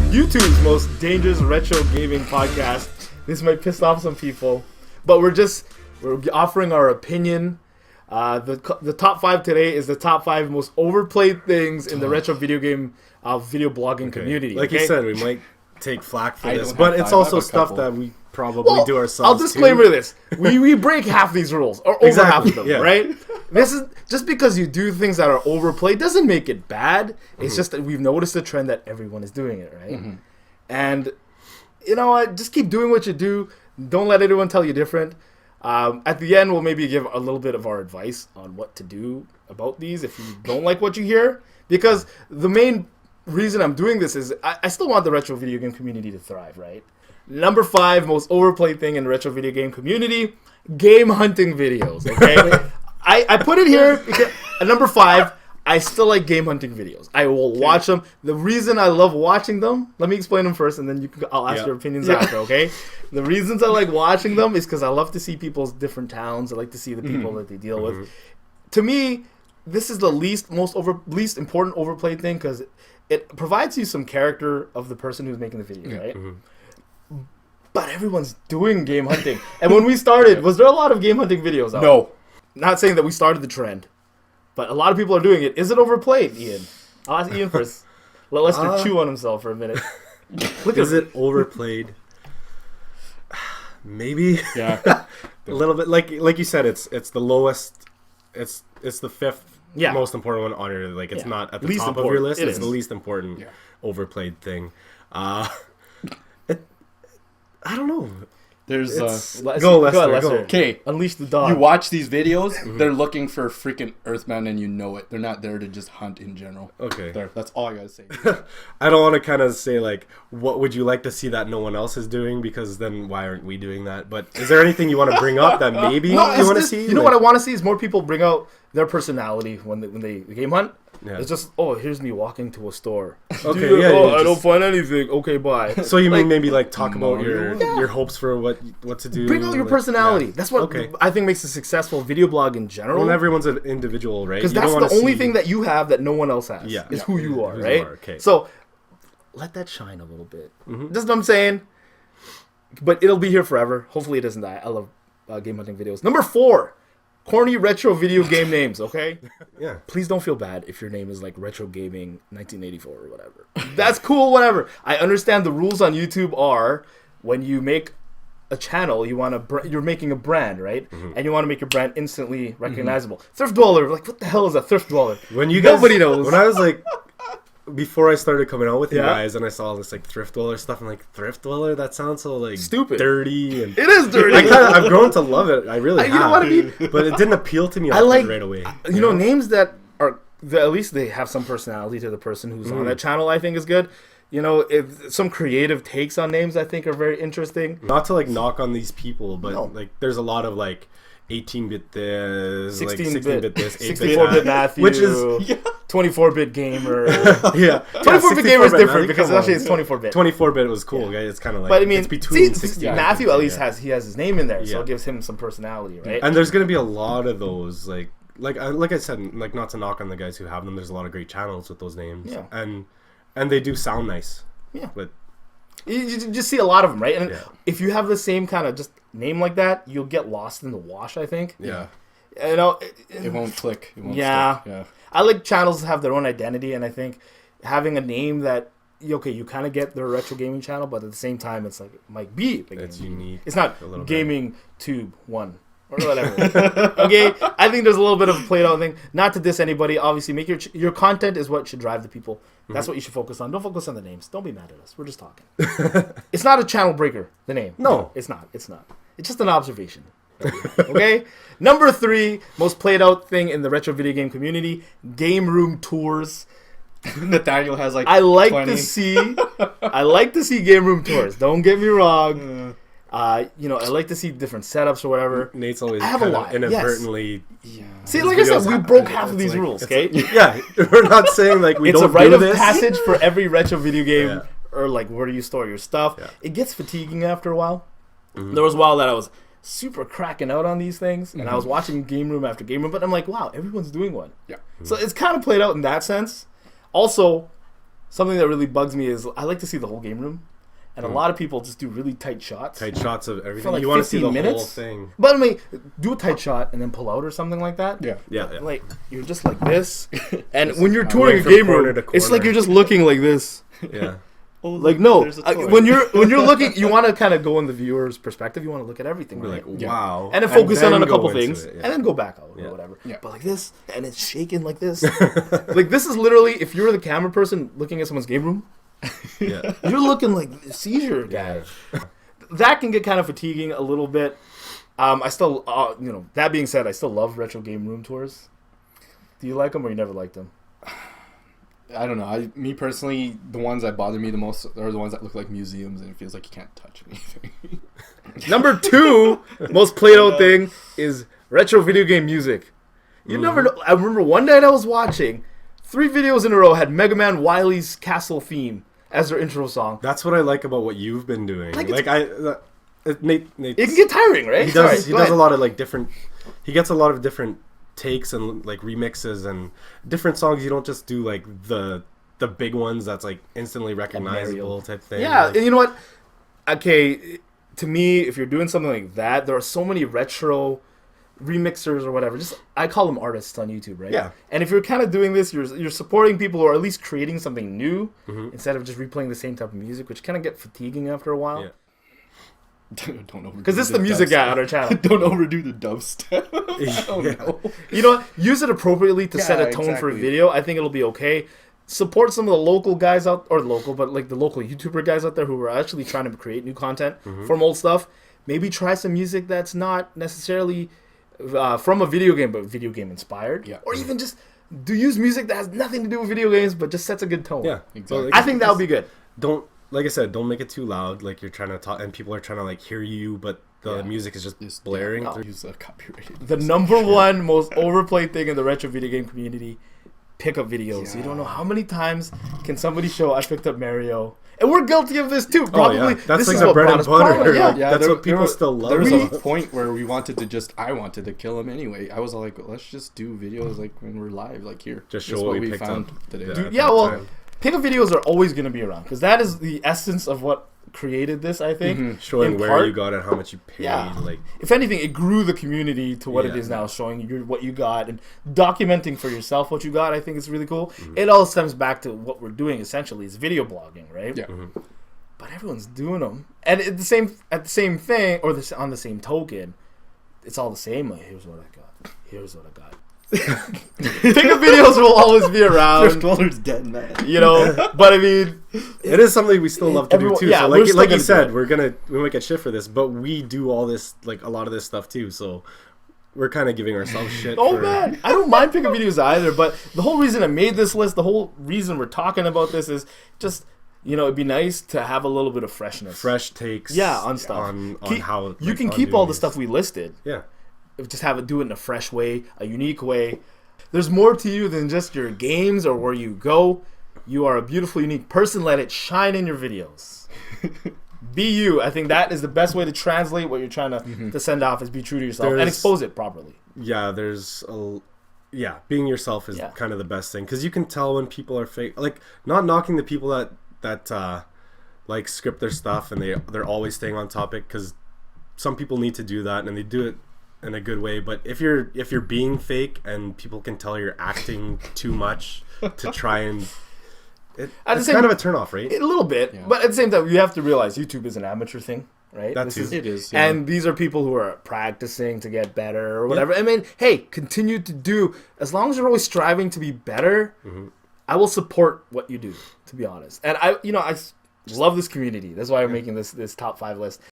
YouTube's most dangerous retro gaming podcast. This might piss off some people, but we're offering our opinion. The top 5 today is the top 5 most overplayed things in the retro video game video blogging community. Like you said, we might take flack for this, don't but have it's five, I also have a stuff couple. that we probably do ourselves. I'll disclaimer this: we break half these rules or over Exactly, half of them, yeah. right? This is just because you do things that are overplayed doesn't make it bad. It's just that we've noticed a trend that everyone is doing it, right? And you know what? Just keep doing what you do. Don't let anyone tell you different. At the end, we'll maybe give a little bit of our advice on what to do about these if you don't like what you hear. Because the main reason I'm doing this is I still want the retro video game community to thrive, right? Number 5 most overplayed thing in the retro video game community, game hunting videos, okay? I put it here because at number 5, I still like game hunting videos. I will watch them. The reason I love watching them, let me explain them first, and then I'll ask your opinions after, okay? The reasons I like watching them is because I love to see people's different towns. I like to see the people that they deal with. To me, this is the least important overplayed thing because it provides you some character of the person who's making the video, right? But everyone's doing game hunting. And when we started, was there a lot of game hunting videos out? No. Not saying that we started the trend, but a lot of people are doing it. Is it overplayed, Ian? I'll ask Ian first. Let Lester chew on himself for a minute. Is it overplayed? Maybe. Yeah. A little bit. Like you said, it's the lowest. It's the 5th most important one on your it's not at the Least top of your list. It It's is. the least important overplayed thing. I don't know. There's Go, Lester. Okay. Unleash the dog. You watch these videos, they're looking for a freaking Earthbound and you know it. They're not there to just hunt in general. Okay. There. That's all I gotta say. I don't want to kind of say like, what would you like to see that no one else is doing? Because then why aren't we doing that? But is there anything you want to bring up that maybe you want to see? You know what I want to see is more people bring out their personality when they game hunt. Yeah. It's just, here's me walking to a store. Okay, Dude, yeah, I don't find anything. Okay, bye. So you mean maybe like talk about your hopes for what to do? Bring out your personality. Yeah. That's what I think makes a successful video blog in general. Well, everyone's an individual, right? Because that's the only thing that you have that no one else has. Is who you are, right? Okay. So let that shine a little bit. That's what I'm saying. But it'll be here forever. Hopefully it doesn't die. I love game hunting videos. Number 4. Corny retro video game names, okay? Yeah. Please don't feel bad if your name is like Retro Gaming 1984 or whatever. That's cool, whatever. I understand the rules on YouTube are when you make a channel, you're making a brand, right? And you want to make your brand instantly recognizable. Thriftdweller, like what the hell is a Thriftdweller? When you guys, Nobody knows. When I was like, before I started coming out with you Yeah. guys, and I saw this like Thriftdweller stuff, I'm like, Thriftdweller? That sounds so like Stupid. dirty, and It is dirty. I've grown to love it. I really have. You know what I mean? But it didn't appeal to me I like right away. You know, names that are at least they have some personality to the person who's on that channel. I think is good. You know, some creative takes on names I think are very interesting. Not to like knock on these people, but No. like there's a lot of like 18-bit this, 16-bit this, 64-bit Matthew, which is 24-bit gamer. yeah, 24-bit gamer is 64-bit, different man, because come on. actually it's 24-bit. 24-bit was cool. Yeah. It's kind of like, But I mean, it's between 16. Matthew at least has his name in there, so Yeah. it gives him some personality, right? And there's gonna be a lot of those like I said, like not to knock on the guys who have them. There's a lot of great channels with those names, Yeah. and they do sound nice. Yeah. But You just see a lot of them, right? And Yeah. if you have the same kind of just name like that, you'll get lost in the wash, I think. yeah, You know, It won't click. It won't Yeah. stick. Yeah. I like channels that have their own identity, and I think having a name that you kind of get their retro gaming channel, but at the same time, it's like it might be like it's unique. It's not a little gaming tube 1 or whatever. Okay, I think there's a little bit of a played out thing. Not to diss anybody, obviously, make your content is what should drive the people. That's what you should focus on. Don't focus on the names. Don't be mad at us. We're just talking. It's not a channel breaker. The name. No. It's not. It's not. It's just an observation. Okay. Number 3 most played out thing in the retro video game community: game room tours. Nathaniel has like I like 20. to see game room tours. Don't get me wrong. You know, I like to see different setups or whatever. Nate's always I have a kind lot, of inadvertently. See, like I said, we broke half of these rules. Okay, Yeah, we're not saying like we it's a don't rite do of this. passage for every retro video game, Yeah. or like where do you store your stuff? Yeah. It gets fatiguing after a while. There was a while that I was super cracking out on these things, and I was watching game room after game room, but I'm like, wow, everyone's doing one. Yeah. So it's kind of played out in that sense. Also, something that really bugs me is I like to see the whole game room. And a lot of people just do really tight shots. Tight shots of everything. For like you want to see the 15 minutes? whole thing. But I mean, do a tight shot and then pull out or something like that. Yeah. Yeah. Like, you're just like this. And when you're touring a from game corner room, to it's like corner. you're just looking like this. Yeah. Oh, Like, no. there's a toy. When you're looking, you want to kind of go in the viewer's perspective. You want to look at everything. We're Right? like, Yeah. wow. And then focus in on a go couple into things. it, yeah. And then go back out Yeah. or whatever. Yeah. But like this, and it's shaking like this. Like, this is literally, if you're the camera person looking at someone's game room, Yeah. you're looking like a seizure guy. That can get kind of fatiguing a little bit. I still, that being said, I still love retro game room tours. Do you like them or you never liked them? I don't know. Me personally, the ones that bother me the most are the ones that look like museums and it feels like you can't touch anything. Number 2 most played out thing is retro video game music. You never know. I remember one night I was watching 3 videos in a row had Mega Man Wily's Castle theme as their intro song. That's what I like about what you've been doing. Like, Nate It can get tiring, right? he does Sorry, go ahead. a lot of like different. He gets a lot of different takes and like remixes and different songs. You don't just do like the big ones that's like instantly recognizable type thing. Yeah, Like, and you know what? Okay, to me, if you're doing something like that, there are so many retro remixers or whatever. Just I call them artists on YouTube, right? Yeah. And if you're kind of doing this, you're supporting people who are at least creating something new instead of just replaying the same type of music, which kind of get fatiguing after a while. Yeah. Don't overdo Because this is the music guy on our channel. Don't overdo the dubstep. I don't know. You know what? Use it appropriately to set a Yeah, tone for a exactly. video. I think it'll be okay. Support some of the local guys out, or local, but like the local YouTuber guys out there who are actually trying to create new content from old stuff. Maybe try some music that's not necessarily from a video game, but video game inspired. Yeah. Or even just use music that has nothing to do with video games, but just sets a good tone. Yeah, Exactly. I think that would be good. Don't like I said, don't make it too loud. Like you're trying to talk, and people are trying to like hear you, but the Yeah. music is just Just blaring. no. through. Use a copyrighted. The number one most overplayed thing in the retro video game community, pickup videos. You Yeah. don't know how many times can somebody show I picked up Mario. And we're guilty of this too. Probably Oh, yeah. That's this like is the what bread brought and us butter. prominent. Yeah. Yeah, That's what people still love. There was We- a point where I wanted to kill him anyway. I was all like, let's just do videos like when we're live, like here. Just This show is what we picked found up. today. Yeah. Dude, at yeah, that well, time. pickup videos are always going to be around because that is the essence of what created this, I think. showing in where part. you got it, how much you paid. Yeah. Like If anything, it grew the community to what it Yeah. is now, showing you what you got and documenting for yourself what you got. I think is really cool. It all stems back to what we're doing essentially is video blogging, right? Yeah. But everyone's doing them, and at the same thing, or on the same token, it's all the same. Like, here's what I got. Here's what I got. Pickup videos will always be around, Thriftdweller's dead, man. you know. But I mean, it is something we still love to Everyone- do too. yeah, so we're like still like you gonna do said, it. we might get shit for this, but we do all this like a lot of this stuff too. So we're kind of giving ourselves shit. oh for, man, I don't mind pickup videos either. But the whole reason I made this list, the whole reason we're talking about this is just. It'd be nice to have a little bit of freshness. fresh takes. Yeah, on stuff. on Keep- how you like, can on keep doing all the these. stuff we listed. Yeah. Just do it in a fresh way, a unique way. There's more to you than just your games or where you go. You are a beautiful, unique person. Let it shine in your videos. Be you. I think that is the best way to translate what you're trying to send off is be true to yourself and There's- expose it properly. Yeah, being yourself is Yeah. kind of the best thing because you can tell when people are fake. Like not knocking the people that like script their stuff and they're always staying on topic because some people need to do that and they do it in a good way. But if you're being fake and people can tell you're acting too much to try and it's same- kind of a turnoff, right? A little bit, Yeah. but at the same time, you have to realize YouTube is an amateur thing, right? That This too. is- It is, yeah. And these are people who are practicing to get better or whatever. I mean, hey, continue to do. As long as you're always striving to be better, I will support what you do, to be honest. And I love this community. That's why I'm making this top 5 list.